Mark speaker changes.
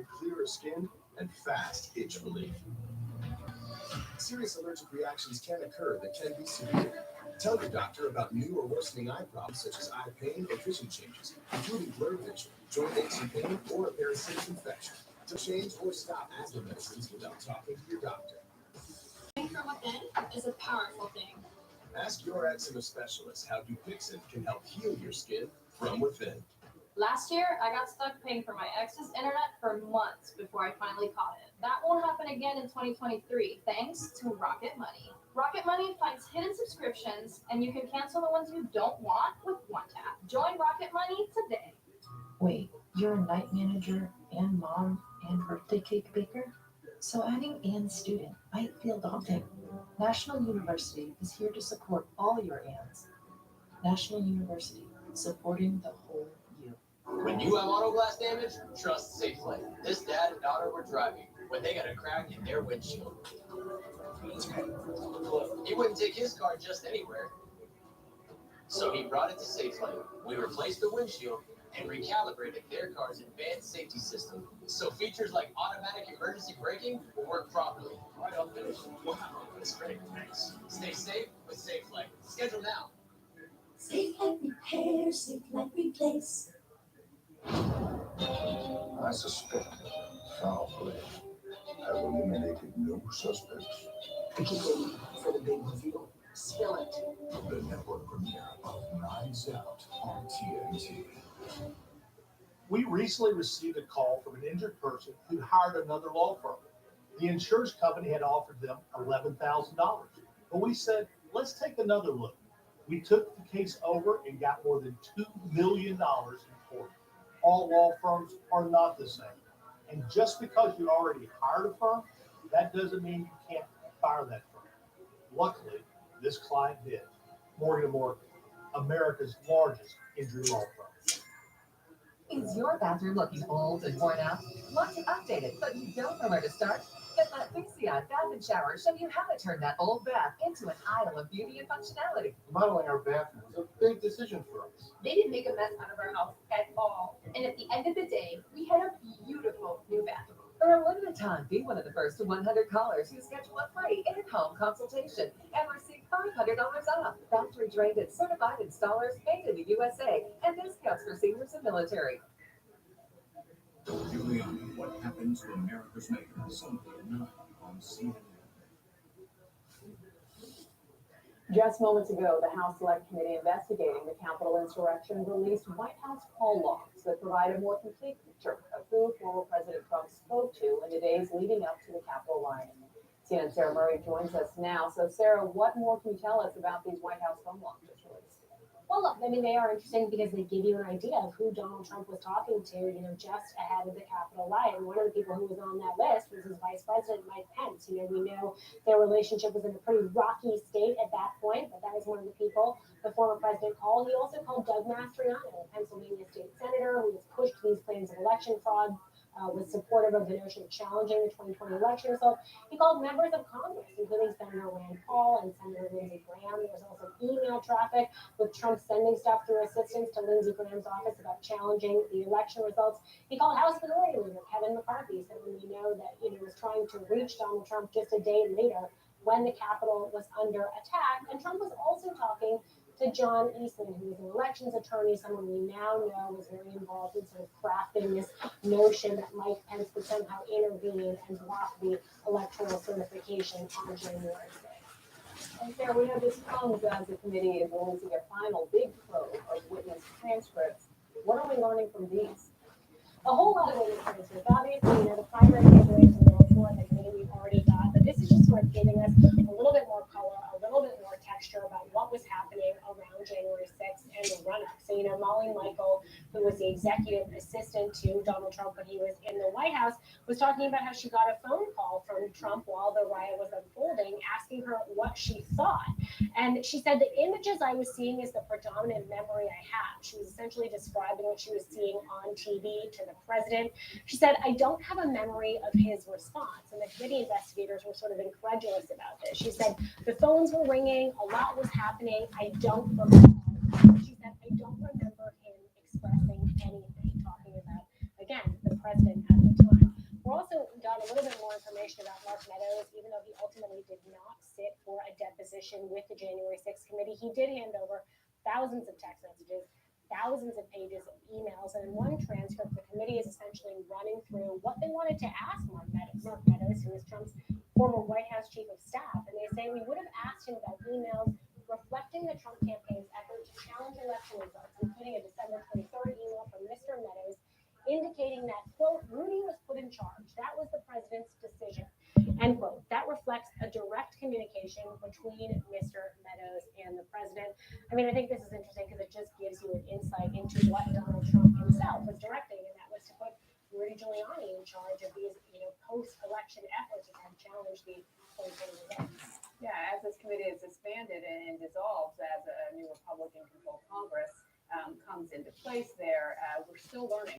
Speaker 1: give clearer skin and fast itch relief. Serious allergic reactions can occur that can be severe. Tell your doctor about new or worsening eye problems such as eye pain or vision changes, including blurred vision, joint aches and pain, or a parasitic infection. To change or stop asthma medicines without talking to your doctor.
Speaker 2: From within is a powerful thing.
Speaker 1: Ask your eczema specialist how Dupixent can help heal your skin from within.
Speaker 2: Last year, I got stuck paying for my ex's internet for months before I finally caught it. That won't happen again in 2023, thanks to Rocket Money. Rocket Money finds hidden subscriptions, and you can cancel the ones you don't want with one tap. Join Rocket Money today.
Speaker 3: Wait, you're a night manager and mom and birthday cake baker? So adding and student might feel daunting. National University is here to support all your ands. National University, supporting the whole you.
Speaker 4: When you have auto glass damage, trust SafeLink. This dad and daughter were driving when they got a crack in their windshield. He wouldn't take his car just anywhere. So he brought it to SafeLink. We replaced the windshield and recalibrated their car's advanced safety system so features like automatic emergency braking will work properly. Right up there. Wow, that's great. Thanks. Stay safe with SafeLink. Schedule now.
Speaker 5: SafeLink repair, SafeLink replace.
Speaker 6: I suspect foul play. Have eliminated no suspects.
Speaker 7: Keep waiting for the big reveal. Spill it.
Speaker 6: The network premiere of Knives Out on TNT.
Speaker 8: We recently received a call from an injured person who hired another law firm. The insurance company had offered them $11,000, but we said, let's take another look. We took the case over and got more than $2 million in court. All law firms are not the same. And just because you already hired a firm, that doesn't mean you can't fire that firm. Luckily, this client did. Morgan & Morgan, America's largest injury law firm.
Speaker 9: Is your bathroom looking old and worn out? Want to update it, but you don't know where to start? Let that Vixia Bath and Shower show you how to turn that old bath into an isle of beauty and functionality.
Speaker 8: Remodeling our bathroom was a big decision for us.
Speaker 2: They didn't make a mess out of our house at all. And at the end of the day, we had a beautiful new bathroom.
Speaker 9: For a limited time, be one of the first 100 callers who schedule a free in-home consultation and receive $500 off. Factory trained and certified installers made in the USA and discounts for seniors and military.
Speaker 10: Giuliani, what happened to America's mayor? Sunday at 9 on CNN.
Speaker 11: Just moments ago, the House Select Committee investigating the Capitol insurrection released White House call logs that provide a more complete picture of who former President Trump spoke to in the days leading up to the Capitol riot. CNN's Sarah Murray joins us now. So, Sarah, what more can you tell us about these White House phone logs just released?
Speaker 12: Well, look, I mean, they are interesting because they give you an idea of who Donald Trump was talking to, just ahead of the Capitol riot. And one of the people who was on that list was his Vice President, Mike Pence. We know their relationship was in a pretty rocky state at that point, but that was one of the people the former president called. He also called Doug Mastriano, a Pennsylvania state senator who has pushed these claims of election fraud, was supportive of the notion of challenging the 2020 election result. He called members of Congress, including Senator Rand Paul and Senator Lindsey Graham. There was also email traffic with Trump sending stuff through assistants to Lindsey Graham's office about challenging the election results. He called House Minority Leader Kevin McCarthy, someone we know that was trying to reach Donald Trump just a day later when the Capitol was under attack. And Trump was also talking to John Eastman, who is an elections attorney, someone we now know was very involved in sort of crafting this notion that Mike Pence would somehow intervene and block the electoral certification on January 6th.
Speaker 11: And Sarah, we know this comes as the committee is releasing a final big probe of witness transcripts. What are we learning from these?
Speaker 12: A whole lot of witness transcripts. Obviously, the primary takeaways from the report that we've already got, but this is just sort of giving us a little bit more color, a little bit more texture about what was happening around January 6th and the run-up. So, Molly Michael, who was the executive assistant to Donald Trump when he was in the White House, was talking about how she got a phone call from Trump while the riot was unfolding, asking her what she thought. And she said, the images I was seeing is the predominant memory I have. She was essentially describing what she was seeing on TV to the president. She said, I don't have a memory of his response. And the committee investigators were sort of incredulous about this. She said, the phones were ringing, a lot was happening. I don't remember. She said, I don't remember him expressing anything, talking about, again, the president at the time. information about Mark Meadows, even though he ultimately did not sit for a deposition with the January 6th committee. He did hand over thousands of text messages, thousands of pages of emails, and in one transcript, the committee is essentially running through what they wanted to ask Mark Meadows, who is Trump's former White House chief of staff. And they say we would have asked him about emails reflecting the Trump campaign's effort to challenge election results, including a December 23rd email from Mr. Meadows indicating that, quote, Rudy was put in charge. That was the president's decision, end quote. That reflects a direct communication between Mr. Meadows and the president. I mean, I think this is interesting because it just gives you an insight into what Donald Trump himself was directing, and that was to put Rudy Giuliani in charge of these, post-election efforts to kind of challenge the 2020 results.
Speaker 11: Yeah, as this committee is disbanded and dissolves as a new Republican-controlled Congress comes into place there, we're still learning.